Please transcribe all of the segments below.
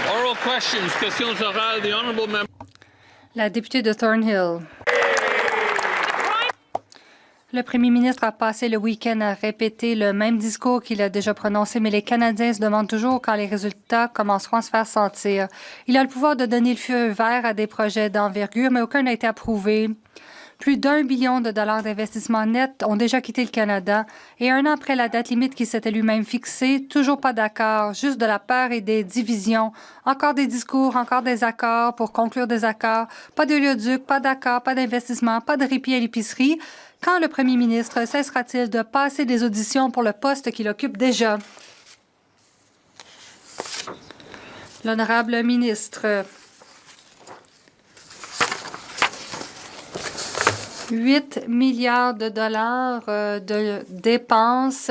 Oral questions, questions orales, the honourable member. La députée de Thornhill. Le premier ministre a passé le week-end à répéter le même discours qu'il a déjà prononcé, mais les Canadiens se demandent toujours quand les résultats commenceront à se faire sentir. Il a le pouvoir de donner le feu vert à des projets d'envergure, mais aucun n'a été approuvé. Plus d'1 billion de dollars d'investissement net ont déjà quitté le Canada et un an après la date limite qui s'était lui-même fixée, toujours pas d'accord, juste de la peur et des divisions. Encore des discours, encore des accords pour conclure des accords. Pas d'oléoduc, pas d'accord, pas d'investissement, pas de répit à l'épicerie. Quand le premier ministre cessera-t-il de passer des auditions pour le poste qu'il occupe déjà? L'honorable ministre. 8 milliards de dollars de dépenses,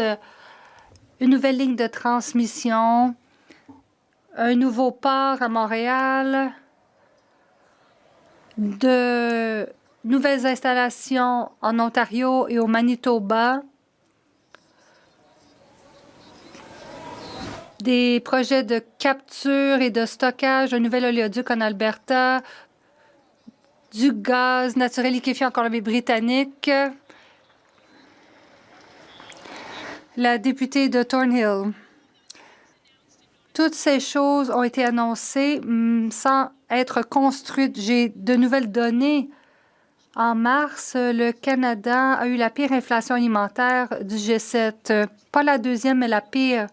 une nouvelle ligne de transmission, un nouveau port à Montréal, de nouvelles installations en Ontario et au Manitoba, des projets de capture et de stockage, un nouvel oléoduc en Alberta, du gaz naturel liquéfié en Colombie-Britannique. La députée de Thornhill. Toutes ces choses ont été annoncées sans être construites. J'ai de nouvelles données. En mars, le Canada a eu la pire inflation alimentaire du G7. Pas la deuxième, mais la pire.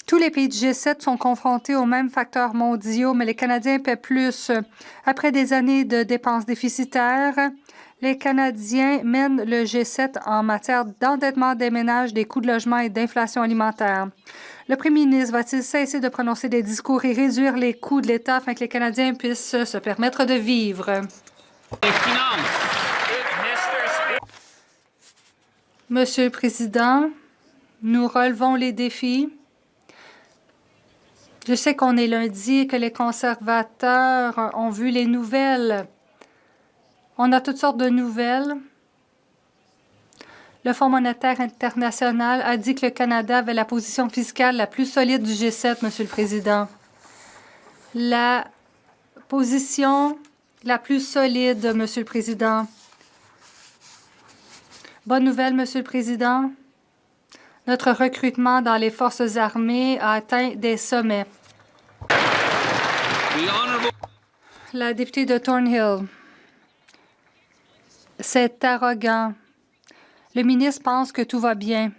Tous les pays du G7 sont confrontés aux mêmes facteurs mondiaux, mais les Canadiens paient plus. Après des années de dépenses déficitaires, les Canadiens mènent le G7 en matière d'endettement des ménages, des coûts de logement et d'inflation alimentaire. Le premier ministre va-t-il cesser de prononcer des discours et réduire les coûts de l'État afin que les Canadiens puissent se permettre de vivre? Monsieur le Président, nous relevons les défis. Je sais qu'on est lundi et que les conservateurs ont vu les nouvelles. On a toutes sortes de nouvelles. Le Fonds monétaire international a dit que le Canada avait la position fiscale la plus solide du G7, Monsieur le Président. La position la plus solide, Monsieur le Président. Bonne nouvelle, Monsieur le Président. Notre recrutement dans les forces armées a atteint des sommets. La députée de Thornhill. C'est arrogant. Le ministre pense que tout va bien.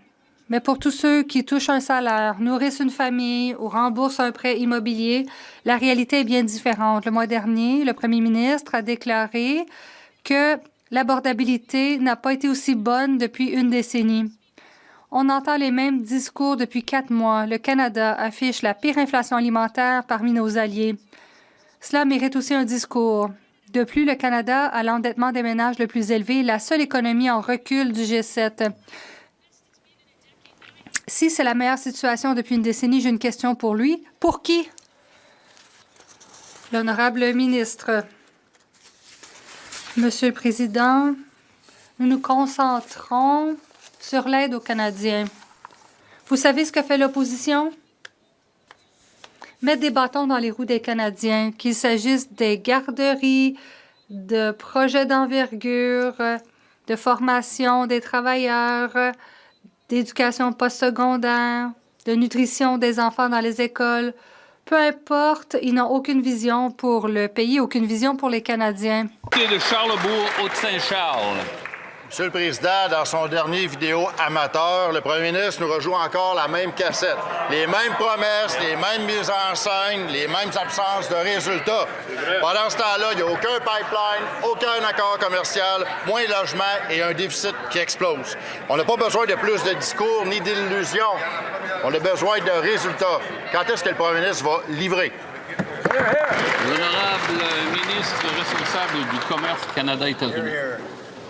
Mais pour tous ceux qui touchent un salaire, nourrissent une famille ou remboursent un prêt immobilier, la réalité est bien différente. Le mois dernier, le premier ministre a déclaré que l'abordabilité n'a pas été aussi bonne depuis une décennie. On entend les mêmes discours depuis 4 mois. Le Canada affiche la pire inflation alimentaire parmi nos alliés. Cela mérite aussi un discours. De plus, le Canada a l'endettement des ménages le plus élevé, la seule économie en recul du G7. Si c'est la meilleure situation depuis une décennie, j'ai une question pour lui. Pour qui? L'honorable ministre. Monsieur le Président, nous nous concentrons sur l'aide aux Canadiens. Vous savez ce que fait l'opposition? Mettre des bâtons dans les roues des Canadiens, qu'il s'agisse des garderies, de projets d'envergure, de formation des travailleurs, d'éducation postsecondaire, de nutrition des enfants dans les écoles. Peu importe, ils n'ont aucune vision pour le pays, aucune vision pour les Canadiens. De Charlebourg, Haute-Saint-Charles. Monsieur le Président, dans son dernier vidéo amateur, le premier ministre nous rejoue encore la même cassette. Les mêmes promesses, les mêmes mises en scène, les mêmes absences de résultats. Pendant ce temps-là, il n'y a aucun pipeline, aucun accord commercial, moins de logements et un déficit qui explose. On n'a pas besoin de plus de discours ni d'illusions. On a besoin de résultats. Quand est-ce que le premier ministre va livrer? L'honorable ministre responsable du commerce Canada-États-Unis.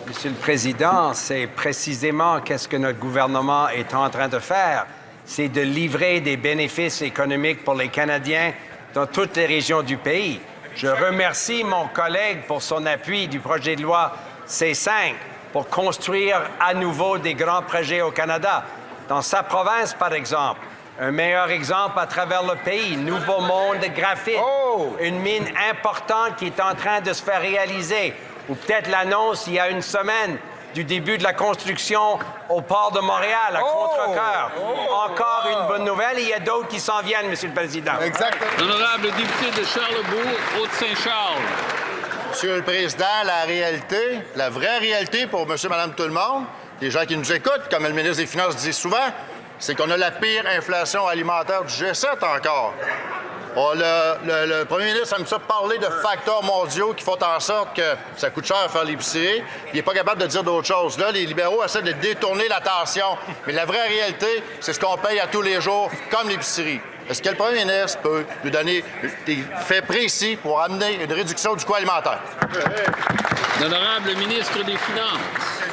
Monsieur le Président, c'est précisément qu'est-ce que notre gouvernement est en train de faire. C'est de livrer des bénéfices économiques pour les Canadiens dans toutes les régions du pays. Je remercie mon collègue pour son appui du projet de loi C5 pour construire à nouveau des grands projets au Canada. Dans sa province, par exemple, Un meilleur exemple à travers le pays, Nouveau Monde de graphite, une mine importante qui est en train de se faire réaliser. Ou peut-être l'annonce il y a une semaine du début de la construction au port de Montréal, à Contrecœur. Encore une bonne nouvelle et il y a d'autres qui s'en viennent, Monsieur le Président. Exactement. L'honorable député de Charlebourg, Haute-Saint-Charles. Monsieur le Président, la réalité, la vraie réalité pour monsieur, madame, tout le monde, les gens qui nous écoutent, comme le ministre des Finances dit souvent, c'est qu'on a la pire inflation alimentaire du G7 encore. Le premier ministre aime ça parler de facteurs mondiaux qui font en sorte que ça coûte cher à faire l'épicerie. Il n'est pas capable de dire d'autres choses. Là, les libéraux essaient de détourner l'attention. Mais la vraie réalité, c'est ce qu'on paye à tous les jours, comme l'épicerie. Est-ce que le premier ministre peut nous donner des faits précis pour amener une réduction du coût alimentaire? L'honorable ministre des Finances.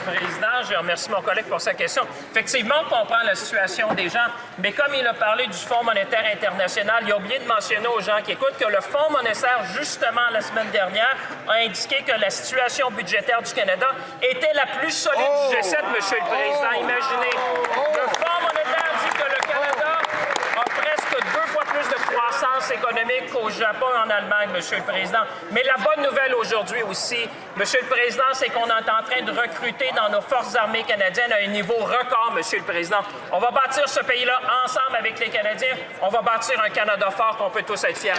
Monsieur le Président, je remercie mon collègue pour sa question. Effectivement, on comprend la situation des gens, mais comme il a parlé du Fonds monétaire international, il a oublié de mentionner aux gens qui écoutent que le Fonds monétaire, justement, la semaine dernière, a indiqué que la situation budgétaire du Canada était la plus solide du G7, Monsieur le Président. Imaginez, le Fonds monétaire dit que le Canada a presque 2 fois plus de croissance économique qu'au Japon et en Allemagne, Monsieur le Président. Mais la bonne nouvelle aujourd'hui aussi, Monsieur le Président, c'est qu'on est en train de recruter dans nos forces armées canadiennes à un niveau record, Monsieur le Président. On va bâtir ce pays-là ensemble avec les Canadiens. On va bâtir un Canada fort qu'on peut tous être fiers.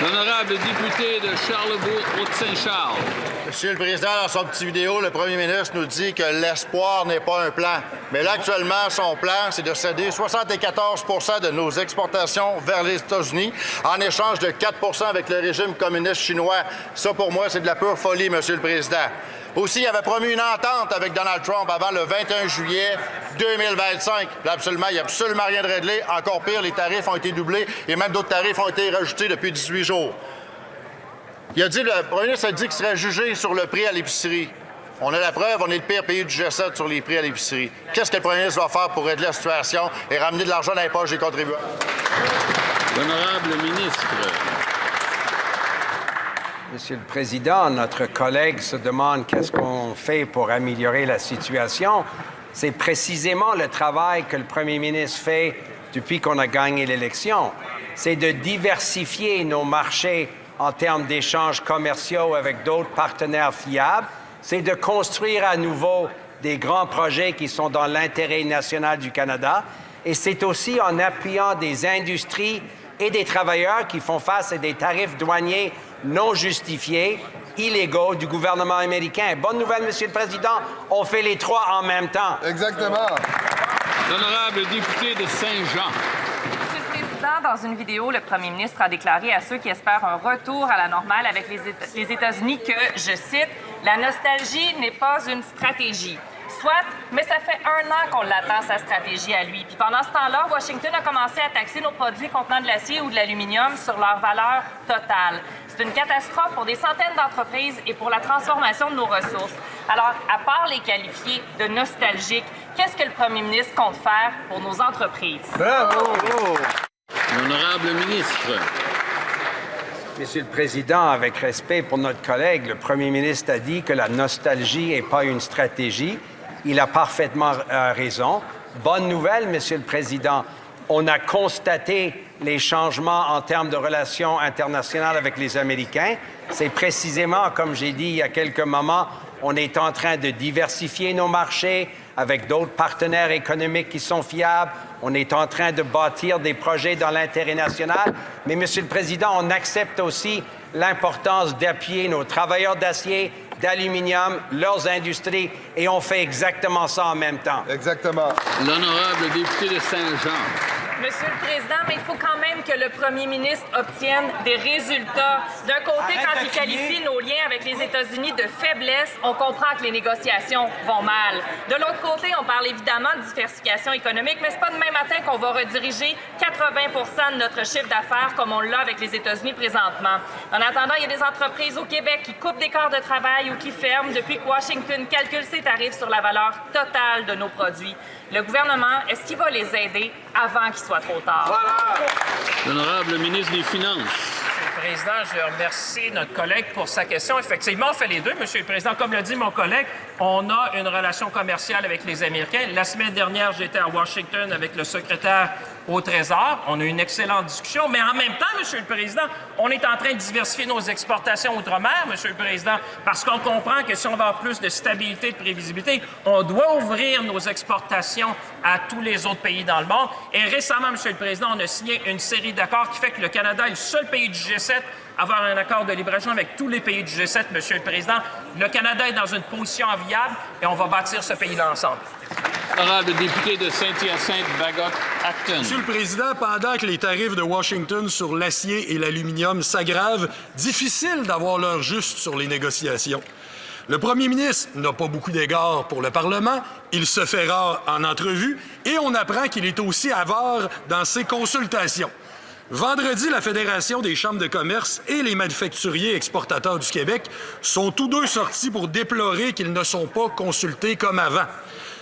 L'honorable député de Charlebourg, Haute-Saint-Charles. Monsieur le Président, dans son petit vidéo, le premier ministre nous dit que l'espoir n'est pas un plan. Mais là, actuellement, son plan, c'est de céder 74 de nos exportations vers les États-Unis en échange de 4 avec le régime communiste chinois. Ça, pour moi, c'est de la pure folie, Monsieur le Président. Aussi, il avait promis une entente avec Donald Trump avant le 21 juillet 2025. Là, absolument, il n'y a absolument rien de réglé. Encore pire, les tarifs ont été doublés et même d'autres tarifs ont été rajoutés depuis 18 jours. Le premier ministre a dit qu'il serait jugé sur le prix à l'épicerie. On a la preuve, on est le pire pays du G7 sur les prix à l'épicerie. Qu'est-ce que le premier ministre va faire pour régler la situation et ramener de l'argent dans les poches des contribuables? L'honorable ministre. Monsieur le Président, notre collègue se demande qu'est-ce qu'on fait pour améliorer la situation. C'est précisément le travail que le premier ministre fait depuis qu'on a gagné l'élection. C'est de diversifier nos marchés en termes d'échanges commerciaux avec d'autres partenaires fiables. C'est de construire à nouveau des grands projets qui sont dans l'intérêt national du Canada. Et c'est aussi en appuyant des industries et des travailleurs qui font face à des tarifs douaniers non justifiés, illégaux du gouvernement américain. Bonne nouvelle, Monsieur le Président, on fait les trois en même temps. Exactement. L'honorable député de Saint-Jean. Monsieur le Président, dans une vidéo, le premier ministre a déclaré à ceux qui espèrent un retour à la normale avec les États-Unis que, je cite, « La nostalgie n'est pas une stratégie ». Soit, mais ça fait 1 an qu'on l'attend, sa stratégie à lui. Puis pendant ce temps-là, Washington a commencé à taxer nos produits contenant de l'acier ou de l'aluminium sur leur valeur totale. C'est une catastrophe pour des centaines d'entreprises et pour la transformation de nos ressources. Alors, à part les qualifier de nostalgiques, qu'est-ce que le premier ministre compte faire pour nos entreprises? Bravo! L'honorable ministre. Monsieur le Président, avec respect pour notre collègue, le premier ministre a dit que la nostalgie n'est pas une stratégie. Il a parfaitement raison. Bonne nouvelle, Monsieur le Président. On a constaté les changements en termes de relations internationales avec les Américains. C'est précisément, comme j'ai dit il y a quelques moments, on est en train de diversifier nos marchés avec d'autres partenaires économiques qui sont fiables. On est en train de bâtir des projets dans l'intérêt national. Mais, Monsieur le Président, on accepte aussi l'importance d'appuyer nos travailleurs d'acier, d'aluminium, leurs industries, et on fait exactement ça en même temps. Exactement. L'honorable député de Saint-Jean. Monsieur le Président, mais il faut quand même que le premier ministre obtienne des résultats. D'un côté, quand il qualifie nos liens avec les États-Unis de faiblesse, on comprend que les négociations vont mal. De l'autre côté, on parle évidemment de diversification économique, mais c'est pas demain matin qu'on va rediriger 80 de notre chiffre d'affaires comme on l'a avec les États-Unis présentement. En attendant, il y a des entreprises au Québec qui coupent des quarts de travail ou qui ferment depuis que Washington calcule ses tarifs sur la valeur totale de nos produits. Le gouvernement, est-ce qu'il va les aider avant qu'il soit trop tard? L'honorable ministre des Finances. Monsieur le Président, je remercie notre collègue pour sa question. Effectivement, on fait les deux, Monsieur le Président. Comme l'a dit mon collègue, on a une relation commerciale avec les Américains. La semaine dernière, j'étais à Washington avec le secrétaire au Trésor. On a eu une excellente discussion, mais en même temps, M. le Président, on est en train de diversifier nos exportations outre-mer, M. le Président, parce qu'on comprend que si on veut avoir plus de stabilité, de prévisibilité, on doit ouvrir nos exportations à tous les autres pays dans le monde. Et récemment, M. le Président, on a signé une série d'accords qui fait que le Canada est le seul pays du G7 à avoir un accord de libre-échange avec tous les pays du G7, M. le Président. Le Canada est dans une position enviable et on va bâtir ce pays-là ensemble. Honorable député de Saint-Hyacinthe-Bagot-Acton. Monsieur le Président, pendant que les tarifs de Washington sur l'acier et l'aluminium s'aggravent, difficile d'avoir l'heure juste sur les négociations. Le premier ministre n'a pas beaucoup d'égards pour le Parlement, il se fait rare en entrevue et on apprend qu'il est aussi avare dans ses consultations. Vendredi, la Fédération des chambres de commerce et les manufacturiers exportateurs du Québec sont tous deux sortis pour déplorer qu'ils ne sont pas consultés comme avant.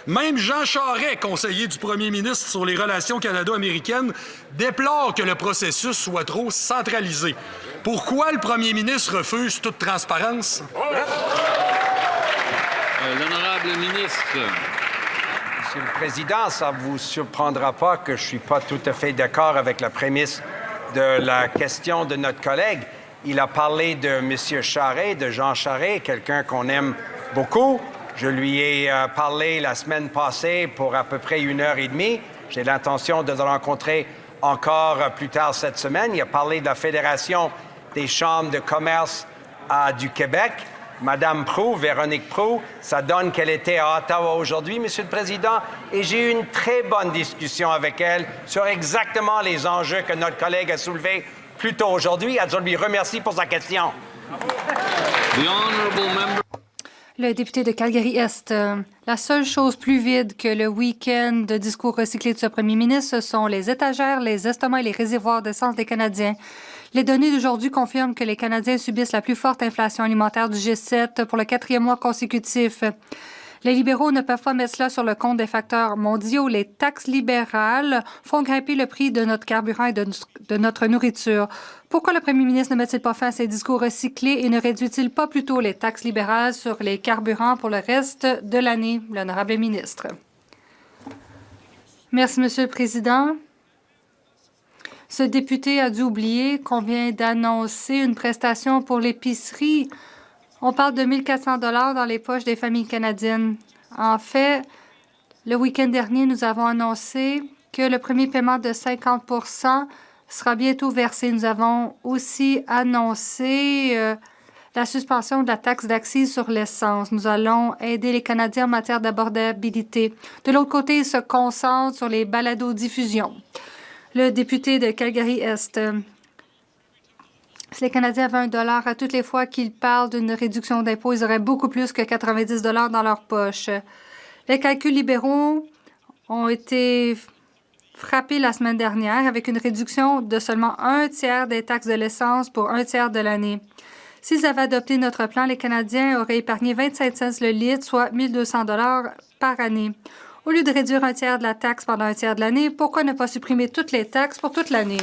Même Jean Charest, conseiller du premier ministre sur les relations canado-américaines, déplore que le processus soit trop centralisé. Pourquoi le premier ministre refuse toute transparence? L'honorable ministre. Monsieur le Président, ça ne vous surprendra pas que je ne suis pas tout à fait d'accord avec la prémisse de la question de notre collègue. Il a parlé de M. Charest, de Jean Charest, quelqu'un qu'on aime beaucoup. Je lui ai parlé la semaine passée pour à peu près 1h30. J'ai l'intention de le rencontrer encore plus tard cette semaine. Il a parlé de la Fédération des chambres de commerce du Québec. Madame Proulx, Véronique Proulx, ça donne qu'elle était à Ottawa aujourd'hui, Monsieur le Président, et j'ai eu une très bonne discussion avec elle sur exactement les enjeux que notre collègue a soulevés plus tôt aujourd'hui. Je lui remercie pour sa question. The honorable member. Le député de Calgary-Est, la seule chose plus vide que le week-end de discours recyclés de ce premier ministre, ce sont les étagères, les estomacs et les réservoirs d'essence des Canadiens. Les données d'aujourd'hui confirment que les Canadiens subissent la plus forte inflation alimentaire du G7 pour le 4e mois consécutif. Les libéraux ne peuvent pas mettre cela sur le compte des facteurs mondiaux. Les taxes libérales font grimper le prix de notre carburant et de notre nourriture. Pourquoi le premier ministre ne met-il pas fin à ses discours recyclés et ne réduit-il pas plutôt les taxes libérales sur les carburants pour le reste de l'année? L'honorable ministre. Merci, Monsieur le Président. Ce député a dû oublier qu'on vient d'annoncer une prestation pour l'épicerie. On parle de 1 400 $ dans les poches des familles canadiennes. En fait, le week-end dernier, nous avons annoncé que le premier paiement de 50 % sera bientôt versé. Nous avons aussi annoncé la suspension de la taxe d'accise sur l'essence. Nous allons aider les Canadiens en matière d'abordabilité. De l'autre côté, ils se concentrent sur les balados-diffusions. Le député de Calgary-Est. Si les Canadiens avaient $1 à toutes les fois qu'ils parlent d'une réduction d'impôts, ils auraient beaucoup plus que 90 $ dans leur poche. Les calculs libéraux ont été frappés la semaine dernière avec une réduction de seulement 1/3 des taxes de l'essence pour 1/3 de l'année. S'ils avaient adopté notre plan, les Canadiens auraient épargné 27 cents le litre, soit 1 200 $ par année. Au lieu de réduire 1/3 de la taxe pendant 1/3 de l'année, pourquoi ne pas supprimer toutes les taxes pour toute l'année?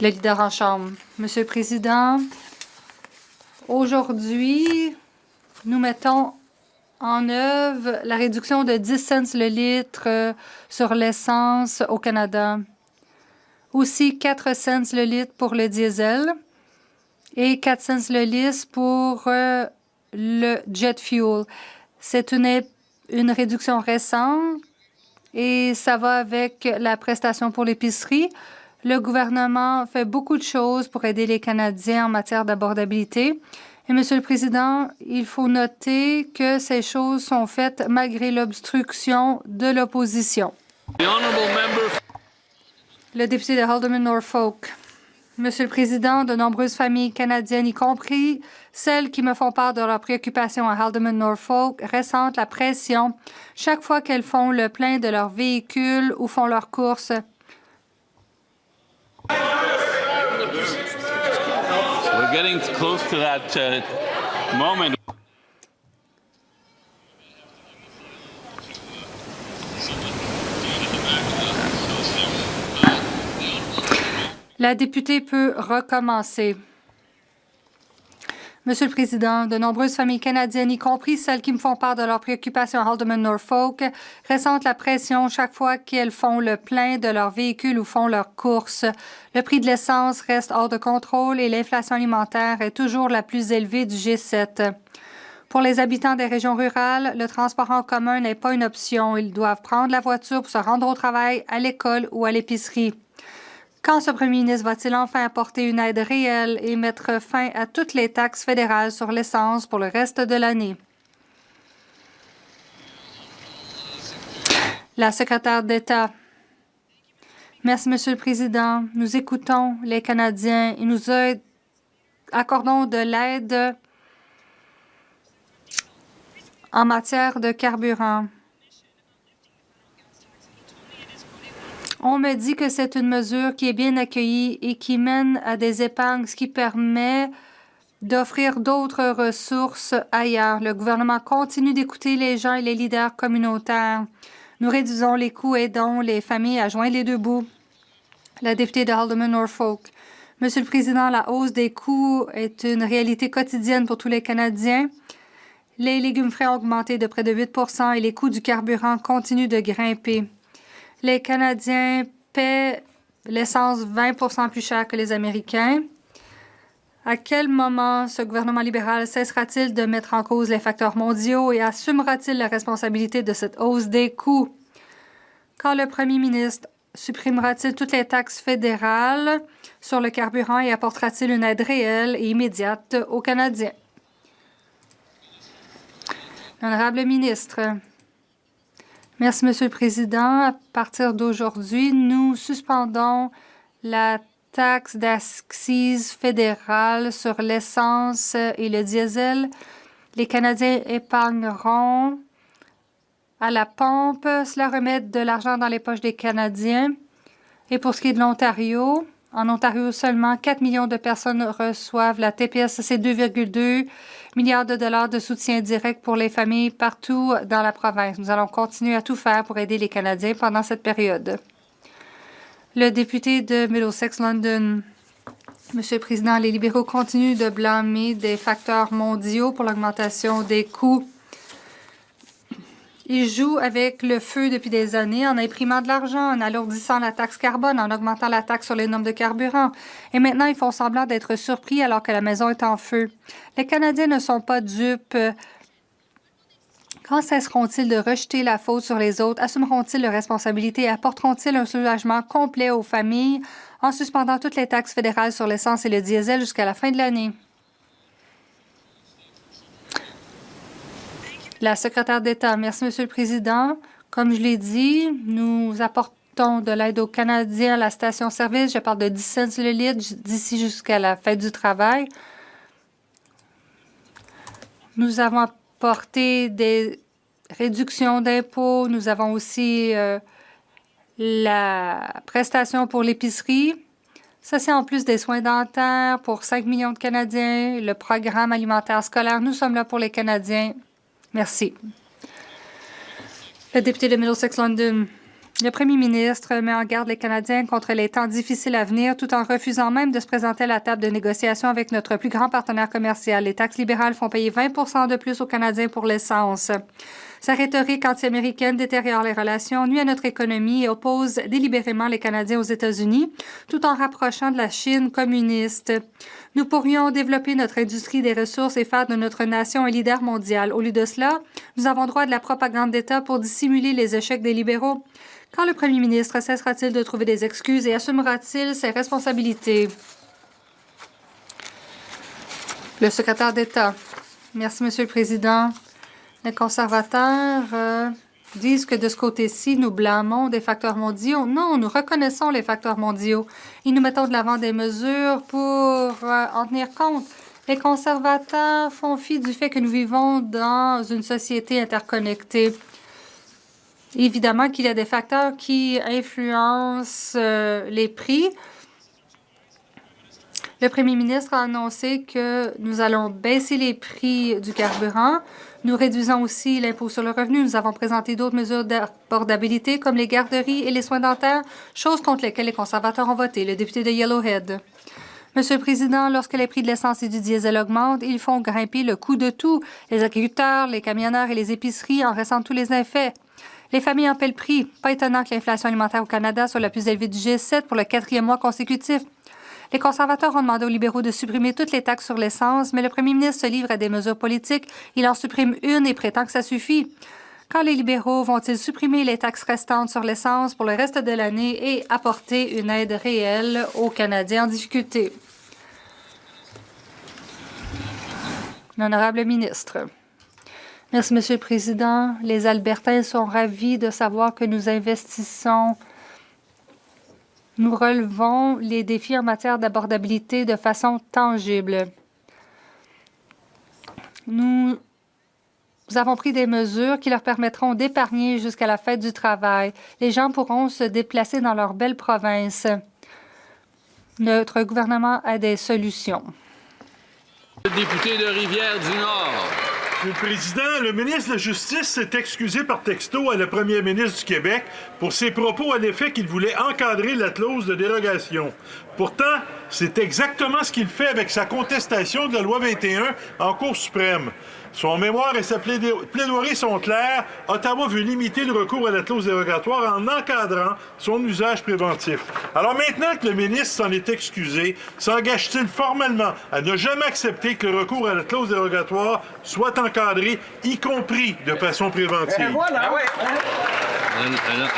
Le leader en Chambre. Monsieur le Président, aujourd'hui, nous mettons en œuvre la réduction de 10 cents le litre sur l'essence au Canada. Aussi 4 cents le litre pour le diesel et 4 cents le litre pour le jet fuel. C'est une réduction récente et ça va avec la prestation pour l'épicerie. Le gouvernement fait beaucoup de choses pour aider les Canadiens en matière d'abordabilité. Et, Monsieur le Président, il faut noter que ces choses sont faites malgré l'obstruction de l'opposition. Le député de Haldimand-Norfolk. Monsieur le Président, de nombreuses familles canadiennes, y compris celles qui me font part de leurs préoccupations à Haldimand-Norfolk, ressentent la pression chaque fois qu'elles font le plein de leur véhicule ou font leurs courses. We're getting close to that moment. La députée peut recommencer. Monsieur le Président, de nombreuses familles canadiennes, y compris celles qui me font part de leurs préoccupations à Alderman Norfolk, ressentent la pression chaque fois qu'elles font le plein de leur véhicule ou font leurs courses. Le prix de l'essence reste hors de contrôle et l'inflation alimentaire est toujours la plus élevée du G7. Pour les habitants des régions rurales, le transport en commun n'est pas une option. Ils doivent prendre la voiture pour se rendre au travail, à l'école ou à l'épicerie. Quand ce premier ministre va-t-il enfin apporter une aide réelle et mettre fin à toutes les taxes fédérales sur l'essence pour le reste de l'année? La secrétaire d'État. Merci, Monsieur le Président. Nous écoutons les Canadiens et nous accordons de l'aide en matière de carburant. On me dit que c'est une mesure qui est bien accueillie et qui mène à des épargnes, ce qui permet d'offrir d'autres ressources ailleurs. Le gouvernement continue d'écouter les gens et les leaders communautaires. Nous réduisons les coûts et aidons les familles à joindre les deux bouts. La députée de Alderman Norfolk. Monsieur le Président, la hausse des coûts est une réalité quotidienne pour tous les Canadiens. Les légumes frais ont augmenté de près de 8 % et les coûts du carburant continuent de grimper. Les Canadiens paient l'essence 20 % plus cher que les Américains. À quel moment ce gouvernement libéral cessera-t-il de mettre en cause les facteurs mondiaux et assumera-t-il la responsabilité de cette hausse des coûts? Quand le premier ministre supprimera-t-il toutes les taxes fédérales sur le carburant et apportera-t-il une aide réelle et immédiate aux Canadiens? L'honorable ministre. Merci, Monsieur le Président. À partir d'aujourd'hui, nous suspendons la taxe d'accise fédérale sur l'essence et le diesel. Les Canadiens épargneront à la pompe. Cela remet de l'argent dans les poches des Canadiens. Et pour ce qui est de l'Ontario, en Ontario, seulement 4 millions de personnes reçoivent la TPS. C'est 2,2 milliards de dollars de soutien direct pour les familles partout dans la province. Nous allons continuer à tout faire pour aider les Canadiens pendant cette période. Le député de Middlesex London. Monsieur le Président, les libéraux continuent de blâmer des facteurs mondiaux pour l'augmentation des coûts. Ils jouent avec le feu depuis des années en imprimant de l'argent, en alourdissant la taxe carbone, en augmentant la taxe sur les normes de carburant. Et maintenant, ils font semblant d'être surpris alors que la maison est en feu. Les Canadiens ne sont pas dupes. Quand cesseront-ils de rejeter la faute sur les autres? Assumeront-ils leurs responsabilités et apporteront-ils un soulagement complet aux familles en suspendant toutes les taxes fédérales sur l'essence et le diesel jusqu'à la fin de l'année? La secrétaire d'État. Merci, Monsieur le Président. Comme je l'ai dit, nous apportons de l'aide aux Canadiens à la station-service. Je parle de 10 cents le litre d'ici jusqu'à la fête du travail. Nous avons apporté des réductions d'impôts. Nous avons aussi la prestation pour l'épicerie. Ça, c'est en plus des soins dentaires pour 5 millions de Canadiens, le programme alimentaire scolaire. Nous sommes là pour les Canadiens. Merci. Le député de Middlesex London. Le premier ministre met en garde les Canadiens contre les temps difficiles à venir tout en refusant même de se présenter à la table de négociation avec notre plus grand partenaire commercial. Les taxes libérales font payer 20 % de plus aux Canadiens pour l'essence. Sa rhétorique anti-américaine détériore les relations, nuit à notre économie et oppose délibérément les Canadiens aux États-Unis, tout en rapprochant de la Chine communiste. Nous pourrions développer notre industrie des ressources et faire de notre nation un leader mondial. Au lieu de cela, nous avons droit à de la propagande d'État pour dissimuler les échecs des libéraux. Quand le premier ministre cessera-t-il de trouver des excuses et assumera-t-il ses responsabilités? Le secrétaire d'État. Merci, Monsieur le Président. Les conservateurs disent que de ce côté-ci, nous blâmons des facteurs mondiaux. Non, nous reconnaissons les facteurs mondiaux et nous mettons de l'avant des mesures pour en tenir compte. Les conservateurs font fi du fait que nous vivons dans une société interconnectée. Évidemment qu'il y a des facteurs qui influencent les prix. Le premier ministre a annoncé que nous allons baisser les prix du carburant. Nous réduisons aussi l'impôt sur le revenu. Nous avons présenté d'autres mesures d'abordabilité comme les garderies et les soins dentaires, choses contre lesquelles les conservateurs ont voté. Le député de Yellowhead. Monsieur le Président, lorsque les prix de l'essence et du diesel augmentent, ils font grimper le coût de tout, les agriculteurs, les camionneurs et les épiceries en ressentent tous les effets. Les familles en paient le prix. Pas étonnant que l'inflation alimentaire au Canada soit la plus élevée du G7 pour le 4e mois consécutif. Les conservateurs ont demandé aux libéraux de supprimer toutes les taxes sur l'essence, mais le premier ministre se livre à des mesures politiques. Il en supprime une et prétend que ça suffit. Quand les libéraux vont-ils supprimer les taxes restantes sur l'essence pour le reste de l'année et apporter une aide réelle aux Canadiens en difficulté? L'honorable ministre. Merci, Monsieur le Président. Les Albertains sont ravis de savoir que nous investissons. Nous relevons les défis en matière d'abordabilité de façon tangible. Nous avons pris des mesures qui leur permettront d'épargner jusqu'à la fête du travail. Les gens pourront se déplacer dans leur belle province. Notre gouvernement a des solutions. Le député de Rivière-du-Nord. Monsieur le Président, le ministre de la Justice s'est excusé par texto à la première ministre du Québec pour ses propos à l'effet qu'il voulait encadrer la clause de dérogation. Pourtant, c'est exactement ce qu'il fait avec sa contestation de la loi 21 en Cour suprême. Son mémoire et sa plaidoirie sont clairs. Ottawa veut limiter le recours à la clause dérogatoire en encadrant son usage préventif. Alors maintenant que le ministre s'en est excusé, s'engage-t-il formellement à ne jamais accepter que le recours à la clause dérogatoire soit encadré, y compris de façon préventive?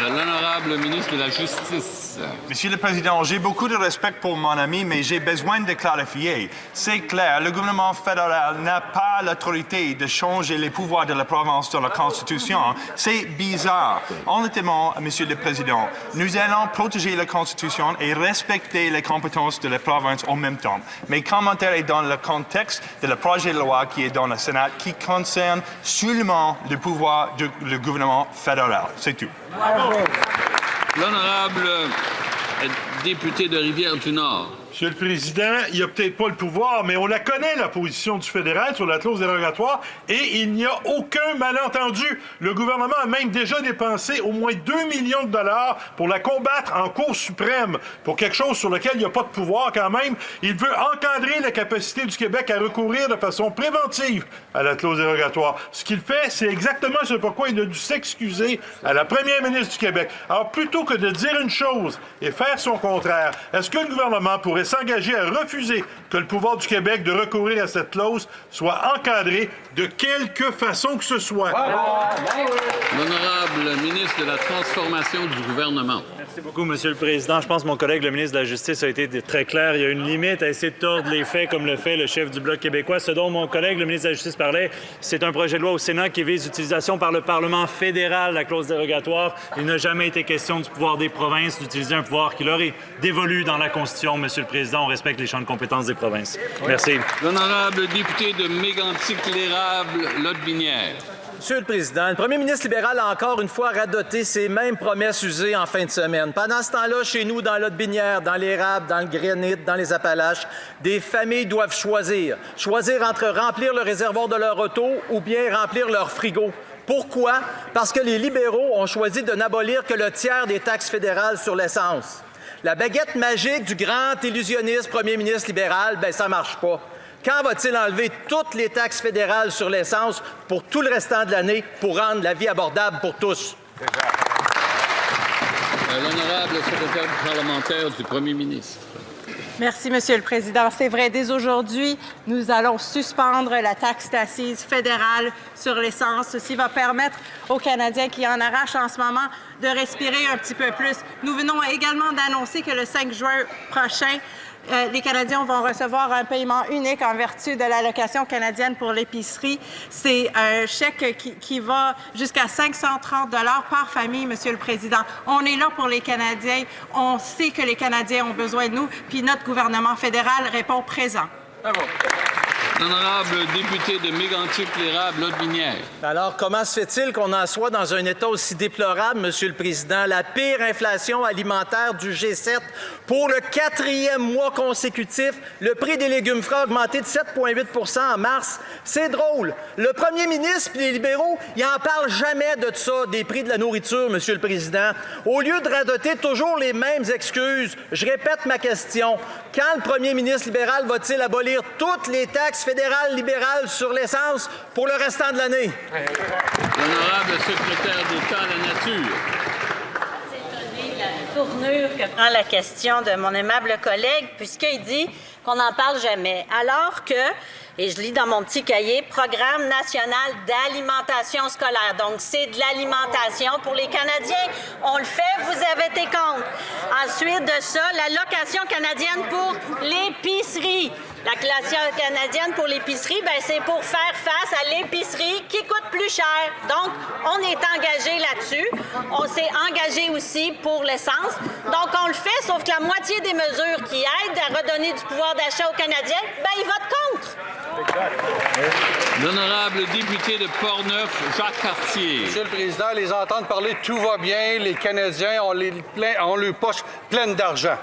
L'honorable ministre de la Justice. Monsieur le Président, j'ai beaucoup de respect pour mon ami, mais j'ai besoin de clarifier. C'est clair, le gouvernement fédéral n'a pas l'autorité de changer les pouvoirs de la province dans la Constitution. C'est bizarre. Honnêtement, Monsieur le Président, nous allons protéger la Constitution et respecter les compétences de la province en même temps. Mes commentaires sont dans le contexte de le projet de loi qui est dans le Sénat, qui concerne seulement le pouvoir du gouvernement fédéral. C'est tout. L'honorable député de Rivière-du-Nord. Monsieur le Président, il n'y a peut-être pas le pouvoir, mais on la connaît, la position du fédéral sur la clause dérogatoire, et il n'y a aucun malentendu. Le gouvernement a même déjà dépensé au moins 2 millions de dollars pour la combattre en Cour suprême, pour quelque chose sur lequel il n'y a pas de pouvoir quand même. Il veut encadrer la capacité du Québec à recourir de façon préventive à la clause dérogatoire. Ce qu'il fait, c'est exactement ce pourquoi il a dû s'excuser à la première ministre du Québec. Alors, plutôt que de dire une chose et faire son contraire, est-ce que le gouvernement pourrait s'engager à refuser que le pouvoir du Québec de recourir à cette clause soit encadré de quelque façon que ce soit? L'honorable ministre de la Transformation du gouvernement. Merci beaucoup, Monsieur le Président. Je pense que mon collègue, le ministre de la Justice, a été très clair. Il y a une limite à essayer de tordre les faits comme le fait le chef du Bloc québécois. Ce dont mon collègue, le ministre de la Justice, parlait, c'est un projet de loi au Sénat qui vise l'utilisation par le Parlement fédéral de la clause dérogatoire. Il n'a jamais été question du pouvoir des provinces d'utiliser un pouvoir qui leur est dévolu dans la Constitution, Monsieur le Président. On respecte les champs de compétences des provinces. Merci. L'honorable député de Mégantic-l'Érable, Lotbinière. Monsieur le Président, le premier ministre libéral a encore une fois radoté ses mêmes promesses usées en fin de semaine. Pendant ce temps-là, chez nous, dans l'Aude-Binière, dans l'Érable, dans le Granit, dans les Appalaches, des familles doivent choisir. Choisir entre remplir le réservoir de leur auto ou bien remplir leur frigo. Pourquoi? Parce que les libéraux ont choisi de n'abolir que le tiers des taxes fédérales sur l'essence. La baguette magique du grand illusionniste premier ministre libéral, bien, ça marche pas. Quand va-t-il enlever toutes les taxes fédérales sur l'essence pour tout le restant de l'année pour rendre la vie abordable pour tous? L'honorable secrétaire parlementaire du premier ministre. Merci, Monsieur le Président. C'est vrai, dès aujourd'hui, nous allons suspendre la taxe d'accise fédérale sur l'essence. Ceci va permettre aux Canadiens qui en arrachent en ce moment de respirer un petit peu plus. Nous venons également d'annoncer que le 5 juin prochain, les Canadiens vont recevoir un paiement unique en vertu de l'allocation canadienne pour l'épicerie. C'est un chèque qui va jusqu'à 530 $ par famille, Monsieur le Président. On est là pour les Canadiens. On sait que les Canadiens ont besoin de nous, puis notre gouvernement fédéral répond présent. Bravo. L'honorable député de Mégantic-l'Érable, Lotbinière. Alors, comment se fait-il qu'on en soit dans un état aussi déplorable, Monsieur le Président? La pire inflation alimentaire du G7 pour le 4e mois consécutif. Le prix des légumes frais a augmenté de 7,8 % en mars. C'est drôle. Le premier ministre et les libéraux, ils n'en parlent jamais de ça, des prix de la nourriture, Monsieur le Président. Au lieu de radoter toujours les mêmes excuses, je répète ma question. Quand le premier ministre libéral va-t-il abolir toutes les taxes fédérales libérales sur l'essence pour le restant de l'année? L'honorable secrétaire d'État à la Nature. La tournure que prend la question de mon aimable collègue, puisqu'il dit qu'on n'en parle jamais. Alors que, et je lis dans mon petit cahier, Programme national d'alimentation scolaire. Donc, c'est de l'alimentation pour les Canadiens. On le fait, vous avez été contre. Ensuite de ça, l'allocation canadienne pour l'épicerie. L'allocation canadienne pour l'épicerie, ben, c'est pour faire face à l'épicerie qui coûte plus cher. Donc, on est engagé là-dessus. On s'est engagé aussi pour l'essence. Donc, on le fait, sauf que la moitié des mesures qui aident à redonner du pouvoir d'achat aux Canadiens, ben, ils votent contre. L'honorable député de Portneuf, Jacques Cartier. Monsieur le Président, les entendre parler tout va bien, les Canadiens ont les poches pleines d'argent.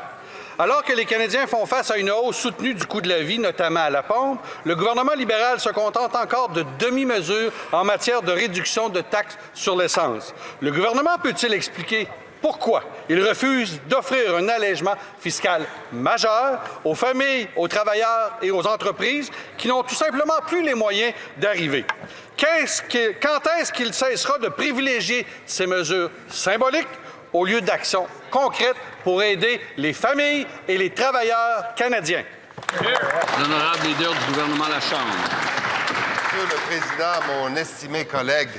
Alors que les Canadiens font face à une hausse soutenue du coût de la vie, notamment à la pompe, le gouvernement libéral se contente encore de demi-mesures en matière de réduction de taxes sur l'essence. Le gouvernement peut-il expliquer pourquoi il refuse d'offrir un allègement fiscal majeur aux familles, aux travailleurs et aux entreprises qui n'ont tout simplement plus les moyens d'arriver? Quand est-ce qu'il cessera de privilégier ces mesures symboliques au lieu d'actions concrètes pour aider les familles et les travailleurs canadiens? L'honorable leader du gouvernement à la Chambre. Monsieur le Président, mon estimé collègue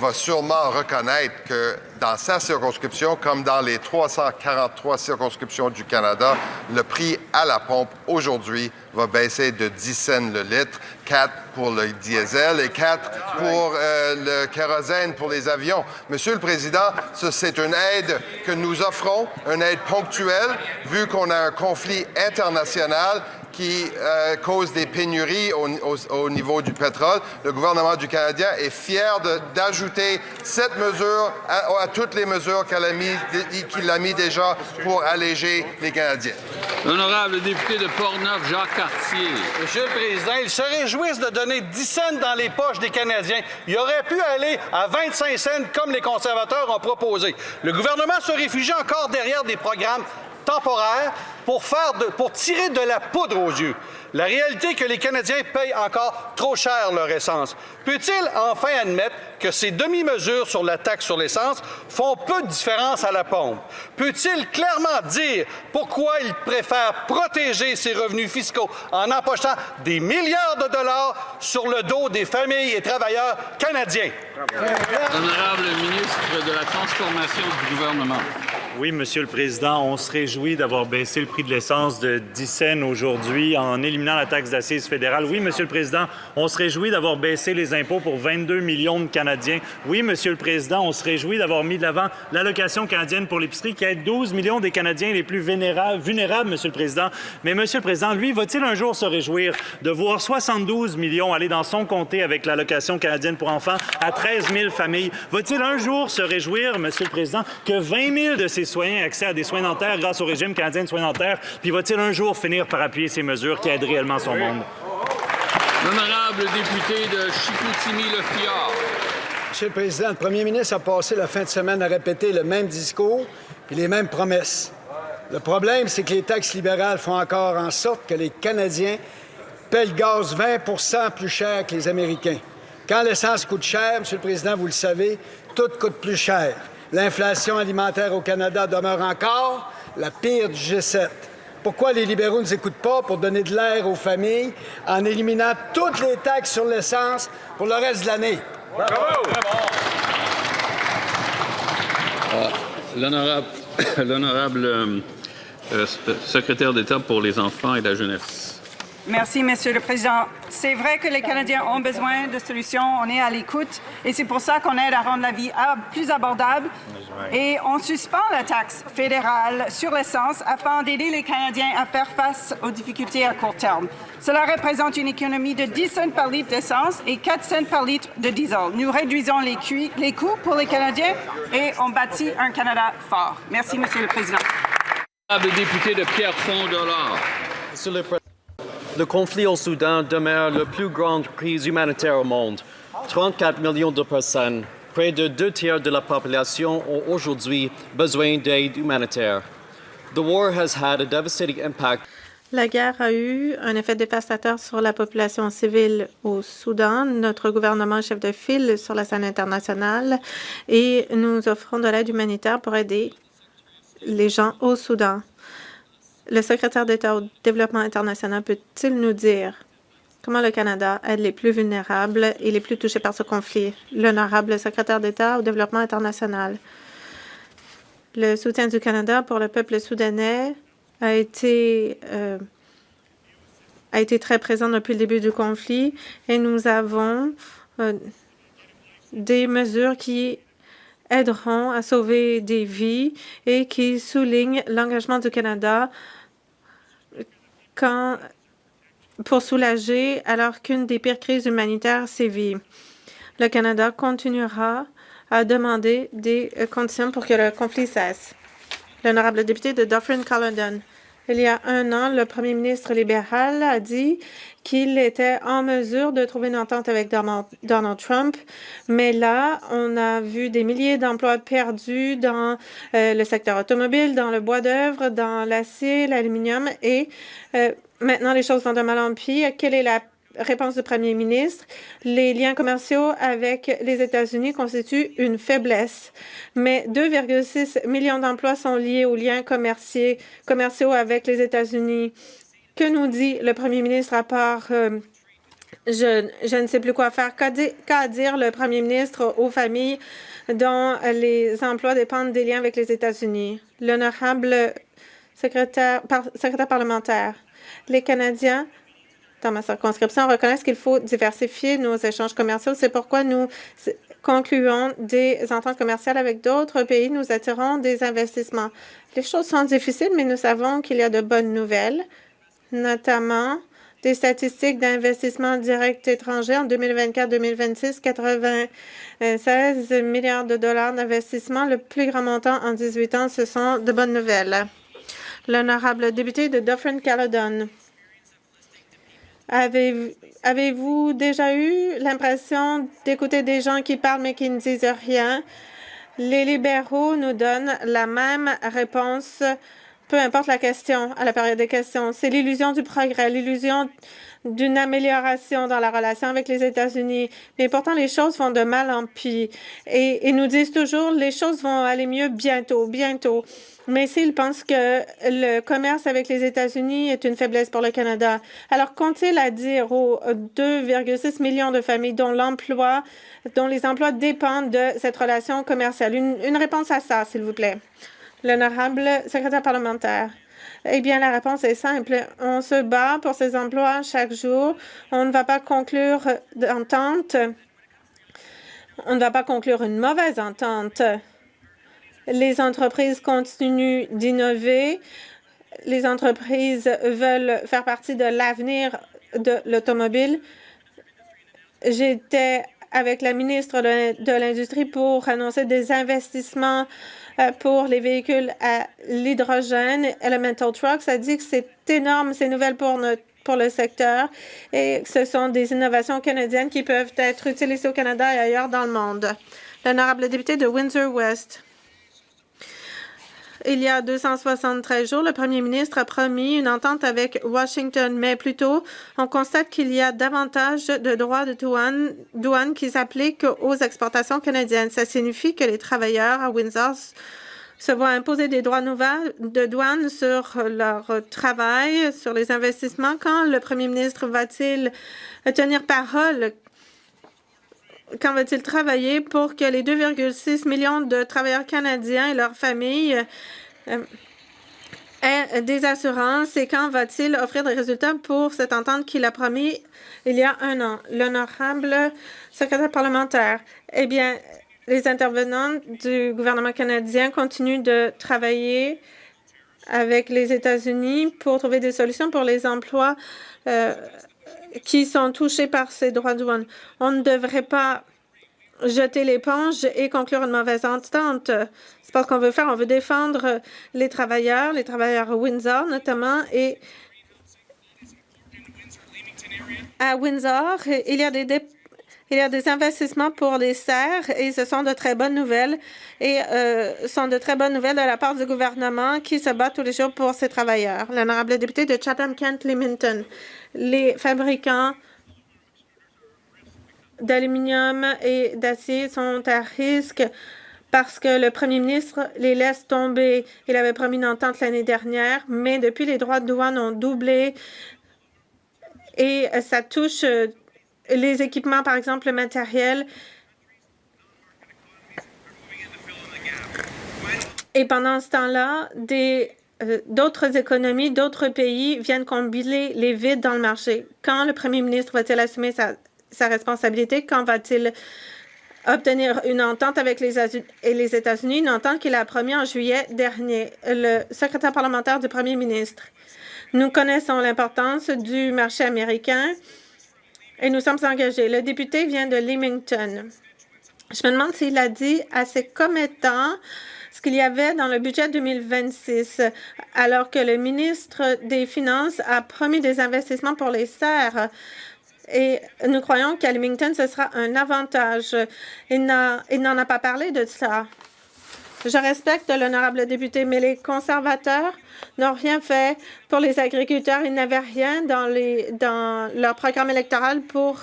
va sûrement reconnaître que dans sa circonscription, comme dans les 343 circonscriptions du Canada, le prix à la pompe aujourd'hui va baisser de 10 cents le litre, 4 pour le diesel et 4 pour le kérosène pour les avions. Monsieur le Président, c'est une aide que nous offrons, une aide ponctuelle, vu qu'on a un conflit international qui cause des pénuries au niveau du pétrole. Le gouvernement du Canada est fier d'ajouter cette mesure à toutes les mesures qu'il a mis déjà pour alléger les Canadiens. L'honorable député de Portneuf, Jacques Cartier. Monsieur le Président, ils se réjouissent de donner 10 cents dans les poches des Canadiens. Il aurait pu aller à 25 cents comme les conservateurs ont proposé. Le gouvernement se réfugie encore derrière des programmes temporaire pour tirer de la poudre aux yeux. La réalité est que les Canadiens payent encore trop cher leur essence. Peut-il enfin admettre que ces demi-mesures sur la taxe sur l'essence font peu de différence à la pompe? Peut-il clairement dire pourquoi il préfère protéger ses revenus fiscaux en empochant des milliards de dollars sur le dos des familles et travailleurs canadiens? L'honorable ministre de la Transformation du gouvernement. Oui, Monsieur le Président, on se réjouit d'avoir baissé le prix de l'essence de 10 cents aujourd'hui en éliminant la taxe d'assises fédérale. Oui, Monsieur le Président, on se réjouit d'avoir baissé les impôts pour 22 millions de Canadiens. Oui, Monsieur le Président, on se réjouit d'avoir mis de l'avant l'allocation canadienne pour l'épicerie qui aide 12 millions des Canadiens les plus vulnérables, Monsieur le Président. Mais Monsieur le Président, lui, va-t-il un jour se réjouir de voir 72 millions aller dans son comté avec l'allocation canadienne pour enfants à 13 000 familles? Va-t-il un jour se réjouir, Monsieur le Président, que 20 000 de ses citoyens aient accès à des soins dentaires grâce au régime canadien de soins dentaires? Puis va-t-il un jour finir par appuyer ces mesures qui aident réellement son monde? L'honorable député de Chicoutimi-Le-Fjord. Monsieur le Président, le premier ministre a passé la fin de semaine à répéter le même discours et les mêmes promesses. Le problème, c'est que les taxes libérales font encore en sorte que les Canadiens paient le gaz 20 % plus cher que les Américains. Quand l'essence coûte cher, Monsieur le Président, vous le savez, tout coûte plus cher. L'inflation alimentaire au Canada demeure encore la pire du G7. Pourquoi les libéraux ne nous écoutent pas pour donner de l'air aux familles en éliminant toutes les taxes sur l'essence pour le reste de l'année? L'honorable secrétaire d'État pour les enfants et la jeunesse. Merci, Monsieur le Président. C'est vrai que les Canadiens ont besoin de solutions. On est à l'écoute et c'est pour ça qu'on aide à rendre la vie plus abordable. Et on suspend la taxe fédérale sur l'essence afin d'aider les Canadiens à faire face aux difficultés à court terme. Cela représente une économie de 10 cents par litre d'essence et 4 cents par litre de diesel. Nous réduisons les coûts pour les Canadiens et on bâtit un Canada fort. Merci, Monsieur le Président. Le député de Pierrefonds-Dollard. Le conflit au Soudan demeure la plus grande crise humanitaire au monde. 34 millions de personnes, près de 2 tiers de la population, ont aujourd'hui besoin d'aide humanitaire. The war has had a devastating impact. La guerre a eu un effet dévastateur sur la population civile au Soudan. Notre gouvernement est chef de file sur la scène internationale et nous offrons de l'aide humanitaire pour aider les gens au Soudan. Le secrétaire d'État au développement international peut-il nous dire comment le Canada aide les plus vulnérables et les plus touchés par ce conflit? L'honorable secrétaire d'État au développement international. Le soutien du Canada pour le peuple soudanais a été très présent depuis le début du conflit et nous avons des mesures qui aideront à sauver des vies et qui soulignent l'engagement du Canada pour soulager alors qu'une des pires crises humanitaires sévit. Le Canada continuera à demander des conditions pour que le conflit cesse. L'honorable député de Dufferin-Caledon. Il y a un an, le premier ministre libéral a dit qu'il était en mesure de trouver une entente avec Donald Trump, mais là, on a vu des milliers d'emplois perdus dans le secteur automobile, dans le bois d'œuvre, dans l'acier, l'aluminium, et maintenant, les choses vont de mal en pis. Quelle est la réponse du premier ministre? Les liens commerciaux avec les États-Unis constituent une faiblesse, mais 2,6 millions d'emplois sont liés aux liens commerciaux avec les États-Unis. Que nous dit le premier ministre à part je ne sais plus quoi faire? Qu'a dire le premier ministre aux familles dont les emplois dépendent des liens avec les États-Unis? L'honorable secrétaire parlementaire. Les Canadiens dans ma circonscription reconnaissent qu'il faut diversifier nos échanges commerciaux. C'est pourquoi nous concluons des ententes commerciales avec d'autres pays. Nous attirons des investissements. Les choses sont difficiles, mais nous savons qu'il y a de bonnes nouvelles, notamment des statistiques d'investissement direct étranger en 2024-2026, 96 milliards de dollars d'investissement, le plus grand montant en 18 ans. Ce sont de bonnes nouvelles. L'honorable député de Dufferin-Caledon. Avez-vous déjà eu l'impression d'écouter des gens qui parlent mais qui ne disent rien? Les libéraux nous donnent la même réponse, peu importe la question, à la période des questions. C'est l'illusion du progrès, l'illusion d'une amélioration dans la relation avec les États-Unis. Mais pourtant, les choses vont de mal en pis. Et ils nous disent toujours, les choses vont aller mieux bientôt, bientôt. Mais s'ils pensent que le commerce avec les États-Unis est une faiblesse pour le Canada, alors qu'ont-ils à dire aux 2,6 millions de familles dont les emplois dépendent de cette relation commerciale? Une réponse à ça, s'il vous plaît. L'honorable secrétaire parlementaire. Eh bien, la réponse est simple. On se bat pour ces emplois chaque jour. On ne va pas conclure d'entente. On ne va pas conclure une mauvaise entente. Les entreprises continuent d'innover. Les entreprises veulent faire partie de l'avenir de l'automobile. J'étais avec la ministre de l'Industrie pour annoncer des investissements pour les véhicules à l'hydrogène. Elemental Trucks a dit que c'est énorme, ces nouvelles pour le secteur et que ce sont des innovations canadiennes qui peuvent être utilisées au Canada et ailleurs dans le monde. L'honorable député de Windsor-West. Il y a 273 jours, le premier ministre a promis une entente avec Washington, mais plutôt, on constate qu'il y a davantage de droits de douane qui s'appliquent aux exportations canadiennes. Ça signifie que les travailleurs à Windsor se voient imposer des droits de douane sur leur travail, sur les investissements. Quand le premier ministre va-t-il tenir parole? Quand va-t-il travailler pour que les 2,6 millions de travailleurs canadiens et leurs familles aient des assurances et quand va-t-il offrir des résultats pour cette entente qu'il a promis il y a un an? L'honorable secrétaire parlementaire. Eh bien, les intervenants du gouvernement canadien continuent de travailler avec les États-Unis pour trouver des solutions pour les emplois qui sont touchés par ces droits de douane. On ne devrait pas jeter l'éponge et conclure une mauvaise entente. C'est pas ce qu'on veut faire. On veut défendre les travailleurs Windsor notamment. Et à Windsor, il y a des investissements pour les serres et ce sont de très bonnes nouvelles de la part du gouvernement qui se bat tous les jours pour ces travailleurs. L'honorable député de Chatham-Kent-Limington. Les fabricants d'aluminium et d'acier sont à risque parce que le premier ministre les laisse tomber. Il avait promis une entente l'année dernière, mais depuis, les droits de douane ont doublé et ça touche les équipements, par exemple, le matériel. Et pendant ce temps-là, d'autres économies, d'autres pays viennent combler les vides dans le marché. Quand le premier ministre va-t-il assumer sa responsabilité? Quand va-t-il obtenir une entente avec les États-Unis, une entente qu'il a promis en juillet dernier? Le secrétaire parlementaire du premier ministre. Nous connaissons l'importance du marché américain et nous sommes engagés. Le député vient de Leamington. Je me demande s'il a dit à ses commettants ce qu'il y avait dans le budget 2026, alors que le ministre des Finances a promis des investissements pour les serres. Et nous croyons qu'à Leamington, ce sera un avantage. Il n'en a pas parlé de ça. Je respecte l'honorable député, mais les conservateurs n'ont rien fait pour les agriculteurs. Ils n'avaient rien dans leur programme électoral pour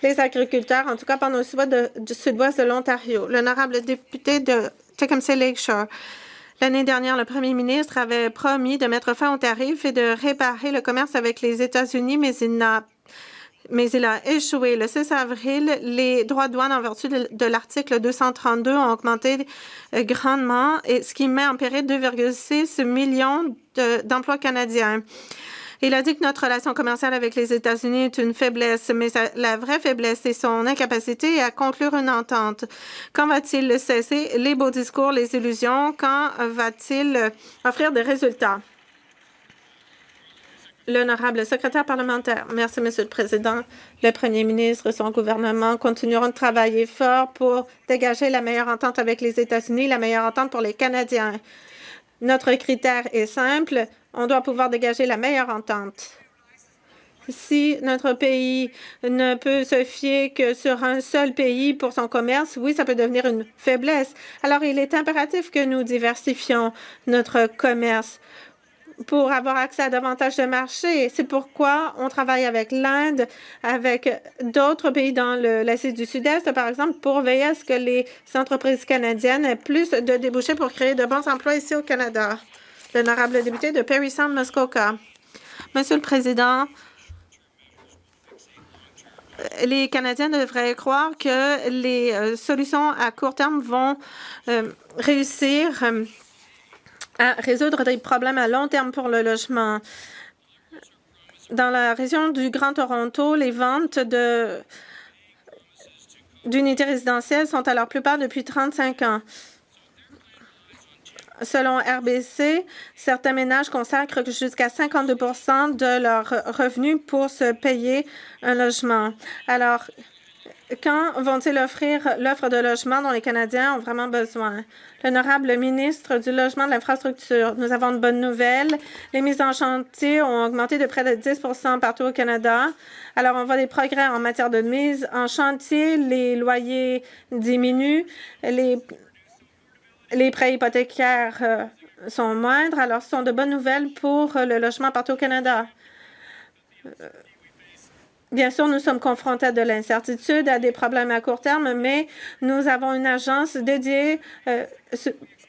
les agriculteurs, en tout cas pendant le sud-ouest de l'Ontario. L'honorable député de Tecumseh Lakeshore. L'année dernière, le premier ministre avait promis de mettre fin aux tarifs et de réparer le commerce avec les États-Unis, mais il a échoué. Le 6 avril, les droits de douane en vertu de l'article 232 ont augmenté grandement, et ce qui met en péril 2,6 millions d'emplois canadiens. Il a dit que notre relation commerciale avec les États-Unis est une faiblesse, mais la vraie faiblesse est son incapacité à conclure une entente. Quand va-t-il cesser les beaux discours, les illusions? Quand va-t-il offrir des résultats? L'honorable secrétaire parlementaire. Merci, Monsieur le Président. Le premier ministre et son gouvernement continueront de travailler fort pour dégager la meilleure entente avec les États-Unis, la meilleure entente pour les Canadiens. Notre critère est simple. On doit pouvoir dégager la meilleure entente. Si notre pays ne peut se fier que sur un seul pays pour son commerce, oui, ça peut devenir une faiblesse. Alors, il est impératif que nous diversifions notre commerce pour avoir accès à davantage de marchés. C'est pourquoi on travaille avec l'Inde, avec d'autres pays dans l'Asie du Sud-Est, par exemple, pour veiller à ce que les entreprises canadiennes aient plus de débouchés pour créer de bons emplois ici au Canada. L'honorable député de Parry Sound, Muskoka. Monsieur le Président, les Canadiens devraient croire que les solutions à court terme vont réussir à résoudre des problèmes à long terme pour le logement. Dans la région du Grand Toronto, les ventes d'unités résidentielles sont à leur plus bas depuis 35 ans. Selon RBC, certains ménages consacrent jusqu'à 52 % de leurs revenus pour se payer un logement. Alors, quand vont-ils offrir l'offre de logement dont les Canadiens ont vraiment besoin? L'honorable ministre du Logement et de l'Infrastructure, nous avons de bonnes nouvelles. Les mises en chantier ont augmenté de près de 10 % partout au Canada. Alors, on voit des progrès en matière de mise en chantier. Les loyers diminuent. Les prêts hypothécaires sont moindres. Alors, ce sont de bonnes nouvelles pour le logement partout au Canada. Bien sûr, nous sommes confrontés à de l'incertitude, à des problèmes à court terme, mais nous avons une agence dédiée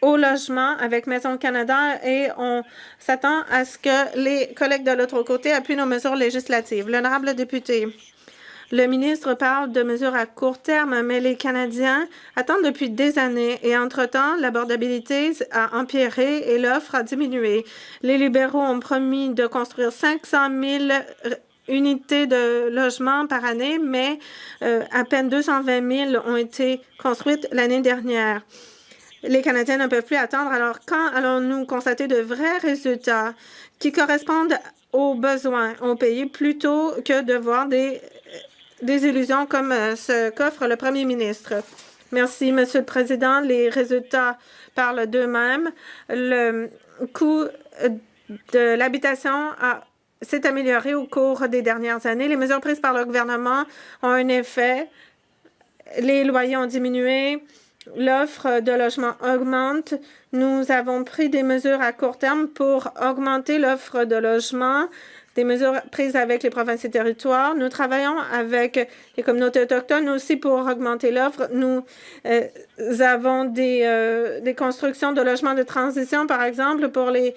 au logement avec Maison Canada et on s'attend à ce que les collègues de l'autre côté appuient nos mesures législatives. L'honorable député, Le ministre parle de mesures à court terme, mais les Canadiens attendent depuis des années et entre-temps, l'abordabilité a empiré et l'offre a diminué. Les libéraux ont promis de construire 500 000 unités de logement par année, mais à peine 220 000 ont été construites l'année dernière. Les Canadiens ne peuvent plus attendre. Alors, quand allons-nous constater de vrais résultats qui correspondent aux besoins au pays plutôt que de voir des illusions comme ce qu'offre le premier ministre? Merci, Monsieur le Président. Les résultats parlent d'eux-mêmes. Le coût de l'habitation s'est amélioré au cours des dernières années. Les mesures prises par le gouvernement ont un effet. Les loyers ont diminué. L'offre de logements augmente. Nous avons pris des mesures à court terme pour augmenter l'offre de logements, des mesures prises avec les provinces et territoires. Nous travaillons avec les communautés autochtones aussi pour augmenter l'offre. Nous avons des constructions de logements de transition, par exemple, pour les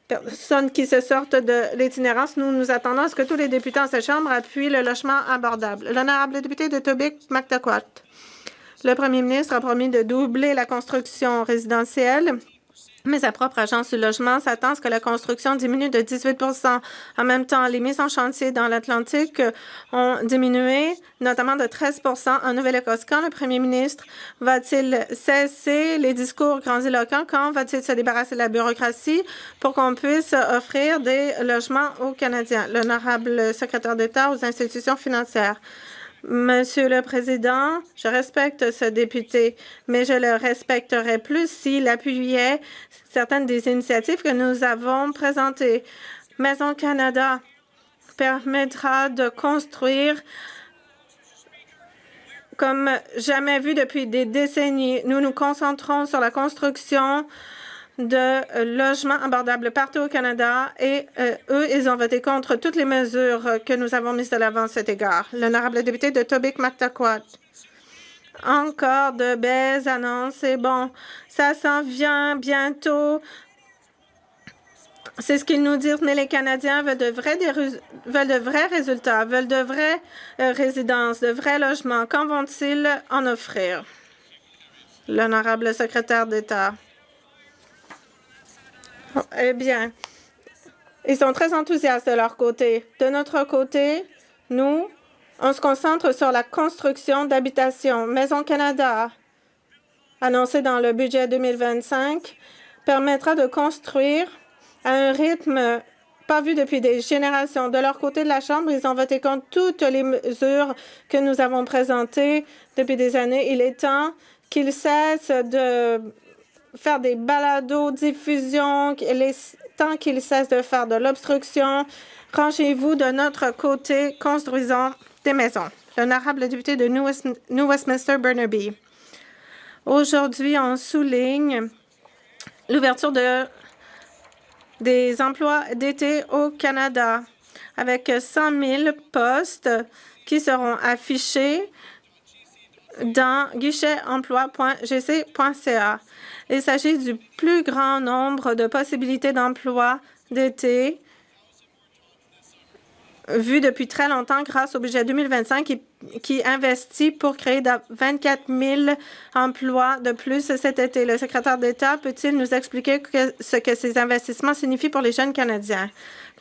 personnes qui se sortent de l'itinérance. Nous attendons à ce que tous les députés en cette Chambre appuient le logement abordable. L'honorable député de Tobique-Mactaquac. Le premier ministre a promis de doubler la construction résidentielle, mais sa propre agence du logement s'attend à ce que la construction diminue de 18 %. En même temps, les mises en chantier dans l'Atlantique ont diminué, notamment de 13 % en Nouvelle-Écosse. Quand le premier ministre va-t-il cesser les discours grandiloquents? Quand va-t-il se débarrasser de la bureaucratie pour qu'on puisse offrir des logements aux Canadiens? L'honorable secrétaire d'État aux institutions financières. Monsieur le Président, je respecte ce député, mais je le respecterais plus s'il appuyait certaines des initiatives que nous avons présentées. Maison Canada permettra de construire comme jamais vu depuis des décennies. Nous nous concentrons sur la construction de logements abordables partout au Canada et eux, ils ont voté contre toutes les mesures que nous avons mises de l'avant à cet égard. L'honorable député de Tobique-Mactaquac. Encore de belles annonces. C'est bon, ça s'en vient bientôt. C'est ce qu'ils nous disent, mais les Canadiens veulent de vrais résultats, veulent de vraies résidences, de vrais logements. Quand vont-ils en offrir? L'honorable secrétaire d'État. Eh bien, ils sont très enthousiastes de leur côté. De notre côté, nous, on se concentre sur la construction d'habitations. Maison Canada, annoncé dans le budget 2025, permettra de construire à un rythme pas vu depuis des générations. De leur côté de la Chambre, ils ont voté contre toutes les mesures que nous avons présentées depuis des années. Il est temps qu'ils cessent de faire des balados-diffusions, il est temps qu'ils cessent de faire de l'obstruction. Rangez-vous de notre côté, construisons des maisons. L'honorable député de New Westminster, Burnaby. Aujourd'hui, on souligne l'ouverture des emplois d'été au Canada avec 100 000 postes qui seront affichés dans guichetemploi.gc.ca. Il s'agit du plus grand nombre de possibilités d'emploi d'été vu depuis très longtemps grâce au budget 2025 qui investit pour créer 24 000 emplois de plus cet été. Le secrétaire d'État peut-il nous expliquer ce que ces investissements signifient pour les jeunes Canadiens?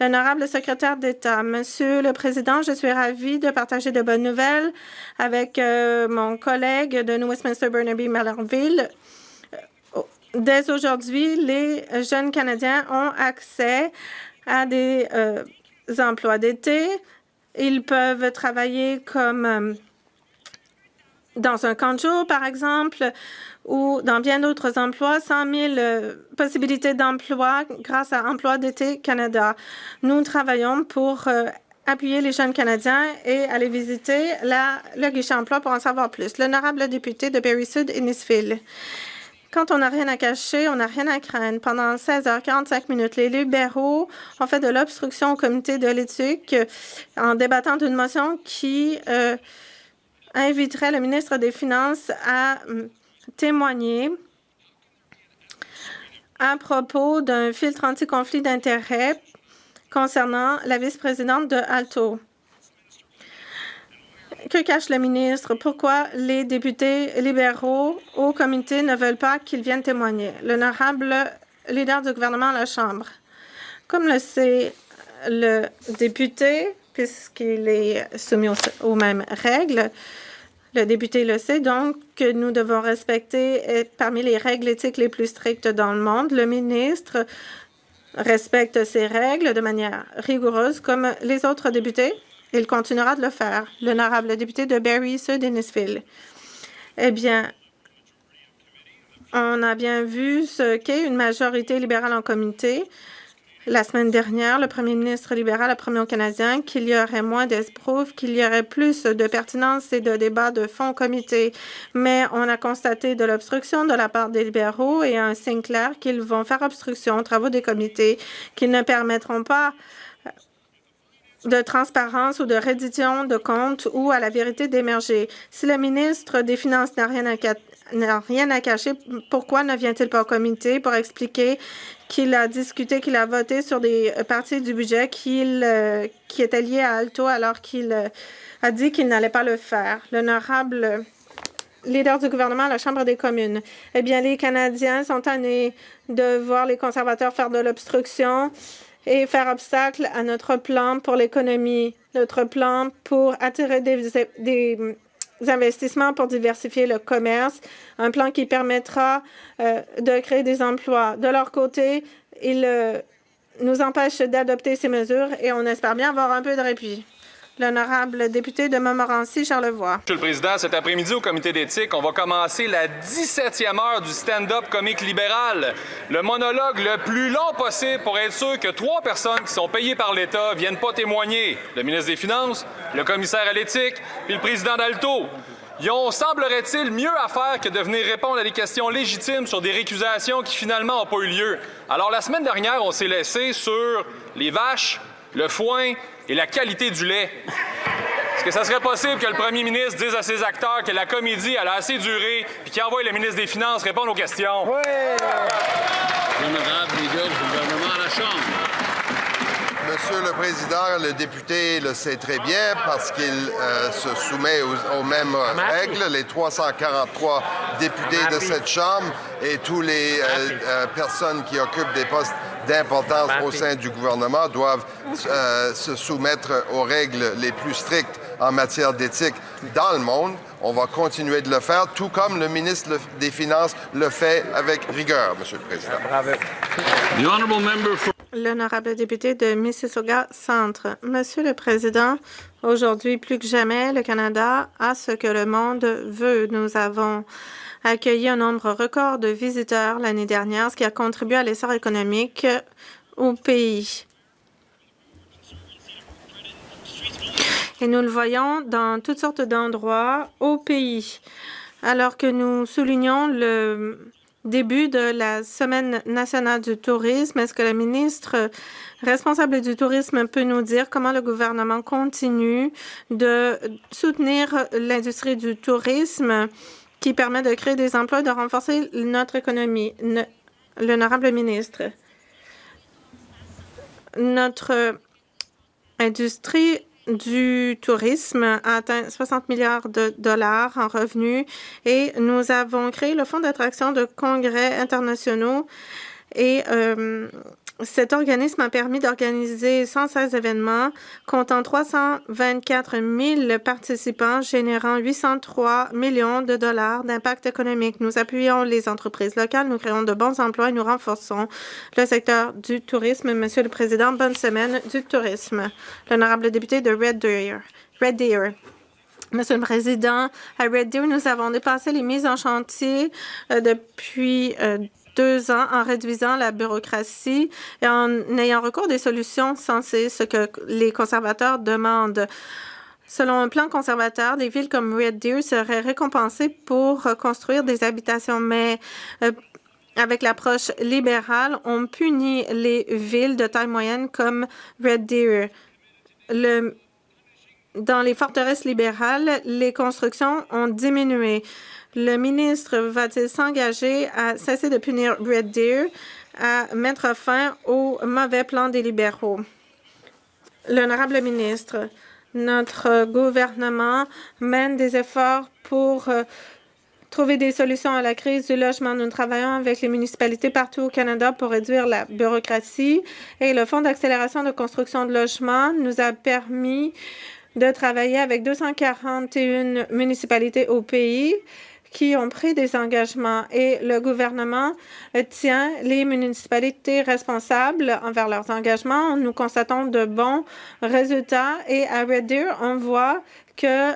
L'honorable secrétaire d'État, Monsieur le Président, je suis ravie de partager de bonnes nouvelles avec mon collègue de New Westminster Burnaby Malherville. Dès aujourd'hui, les jeunes Canadiens ont accès à des emplois d'été. Ils peuvent travailler comme dans un camp de jour, par exemple, ou dans bien d'autres emplois, 100 000 possibilités d'emploi grâce à Emploi d'été Canada. Nous travaillons pour appuyer les jeunes Canadiens et aller visiter le guichet emploi pour en savoir plus. L'honorable député de Barrie-Sud, Innisfil. Quand on n'a rien à cacher, on n'a rien à craindre. Pendant 16h45 minutes, les libéraux ont fait de l'obstruction au comité de l'éthique en débattant d'une motion qui inviterait le ministre des Finances à témoigner à propos d'un filtre anti-conflit d'intérêts concernant la vice-présidente de Alto. Que cache le ministre? Pourquoi les députés libéraux au comité ne veulent pas qu'ils viennent témoigner? L'honorable leader du gouvernement à la Chambre. Comme le sait le député, puisqu'il est soumis aux mêmes règles, le député le sait donc que nous devons respecter parmi les règles éthiques les plus strictes dans le monde. Le ministre respecte ces règles de manière rigoureuse comme les autres députés. Il continuera de le faire. L'honorable député de Barrie Sud Innisfil. Eh bien, on a bien vu ce qu'est une majorité libérale en comité. La semaine dernière, le premier ministre libéral a promis aux Canadiens qu'il y aurait moins d'esbroufs, qu'il y aurait plus de pertinence et de débats de fond au comité. Mais on a constaté de l'obstruction de la part des libéraux et un signe clair qu'ils vont faire obstruction aux travaux des comités, qu'ils ne permettront pas de transparence ou de reddition de comptes ou à la vérité d'émerger. Si le ministre des Finances n'a rien à cacher, pourquoi ne vient-il pas au comité pour expliquer qu'il a discuté, qu'il a voté sur des parties du budget qui étaient liées à Alto alors qu'il a dit qu'il n'allait pas le faire? L'honorable leader du gouvernement à la Chambre des communes. Eh bien, les Canadiens sont tannés de voir les conservateurs faire de l'obstruction et faire obstacle à notre plan pour l'économie, notre plan pour attirer des investissements pour diversifier le commerce, un plan qui permettra de créer des emplois. De leur côté, ils nous empêchent d'adopter ces mesures et on espère bien avoir un peu de répit. L'honorable député de Montmorency-Charlevoix. Monsieur le Président, cet après-midi au comité d'éthique, on va commencer la 17e heure du stand-up comique libéral. Le monologue le plus long possible pour être sûr que 3 personnes qui sont payées par l'État viennent pas témoigner. Le ministre des Finances, le commissaire à l'éthique, puis le président d'Alto. Ils ont, semblerait-il, mieux à faire que de venir répondre à des questions légitimes sur des récusations qui finalement n'ont pas eu lieu. Alors, la semaine dernière, on s'est laissé sur les vaches, le foin et la qualité du lait. Est-ce que ça serait possible que le premier ministre dise à ses acteurs que la comédie elle a assez duré puis qu'il envoie le ministre des Finances répondre aux questions? Oui! L'honorable leader du gouvernement à la Chambre. Monsieur le Président, le député le sait très bien parce qu'il se soumet aux mêmes règles. Les 343 députés de cette Chambre et tous les personnes qui occupent des postes d'importance au sein du gouvernement doivent se soumettre aux règles les plus strictes en matière d'éthique dans le monde. On va continuer de le faire, tout comme le ministre des Finances le fait avec rigueur, Monsieur le Président. L'honorable député de Mississauga Centre. Monsieur le Président, aujourd'hui plus que jamais, le Canada a ce que le monde veut. Nous avons accueilli un nombre record de visiteurs l'année dernière, ce qui a contribué à l'essor économique au pays. Et nous le voyons dans toutes sortes d'endroits au pays. Alors que nous soulignons le début de la Semaine nationale du tourisme, est-ce que le ministre responsable du tourisme peut nous dire comment le gouvernement continue de soutenir l'industrie du tourisme qui permet de créer des emplois et de renforcer notre économie? L'honorable ministre. Notre industrie du tourisme a atteint 60 milliards de dollars en revenus et nous avons créé le Fonds d'attraction de congrès internationaux et cet organisme a permis d'organiser 116 événements comptant 324 000 participants, générant 803 millions de dollars d'impact économique. Nous appuyons les entreprises locales, nous créons de bons emplois et nous renforçons le secteur du tourisme. Monsieur le Président, bonne semaine du tourisme. L'honorable député de Red Deer. Monsieur le Président, à Red Deer, nous avons dépassé les mises en chantier depuis 2 ans en réduisant la bureaucratie et en ayant recours à des solutions sensées, ce que les conservateurs demandent. Selon un plan conservateur, des villes comme Red Deer seraient récompensées pour construire des habitations, mais avec l'approche libérale, on punit les villes de taille moyenne comme Red Deer. Dans les forteresses libérales, les constructions ont diminué. Le ministre va-t-il s'engager à cesser de punir Red Deer, à mettre fin au mauvais plan des libéraux? L'honorable ministre, Notre gouvernement mène des efforts pour trouver des solutions à la crise du logement. Nous travaillons avec les municipalités partout au Canada pour réduire la bureaucratie et le Fonds d'accélération de construction de logements nous a permis de travailler avec 241 municipalités au pays qui ont pris des engagements et le gouvernement tient les municipalités responsables envers leurs engagements. Nous constatons de bons résultats et à Red Deer, on voit que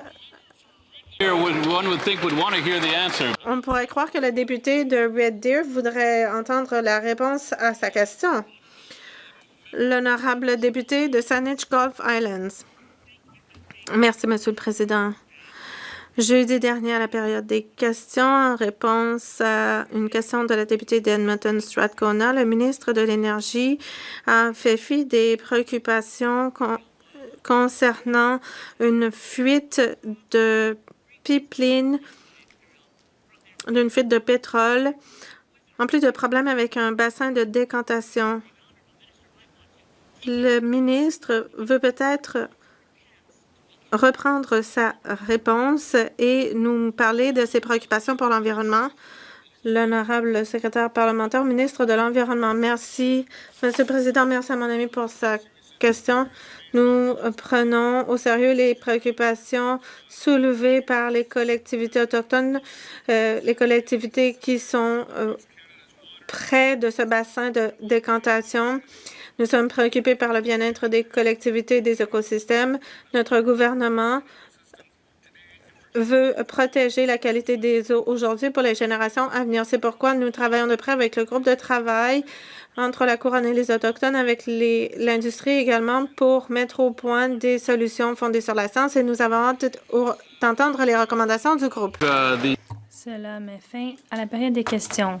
on pourrait croire que le député de Red Deer voudrait entendre la réponse à sa question. L'honorable député de Saanich Gulf Islands. Merci, Monsieur le Président. Jeudi dernier, à la période des questions, en réponse à une question de la députée d'Edmonton Strathcona, le ministre de l'Énergie a fait fi des préoccupations concernant une fuite de pipeline, d'une fuite de pétrole, en plus de problèmes avec un bassin de décantation. Le ministre veut peut-être reprendre sa réponse et nous parler de ses préoccupations pour l'environnement. L'honorable secrétaire parlementaire, ministre de l'Environnement. Merci, Monsieur le Président. Merci à mon ami pour sa question. Nous prenons au sérieux les préoccupations soulevées par les collectivités autochtones, les collectivités qui sont près de ce bassin de décantation. Nous sommes préoccupés par le bien-être des collectivités et des écosystèmes. Notre gouvernement veut protéger la qualité des eaux aujourd'hui pour les générations à venir. C'est pourquoi nous travaillons de près avec le groupe de travail entre la Couronne et les Autochtones, avec l'industrie également, pour mettre au point des solutions fondées sur la science et nous avons hâte d'entendre les recommandations du groupe. Cela met fin à la période des questions.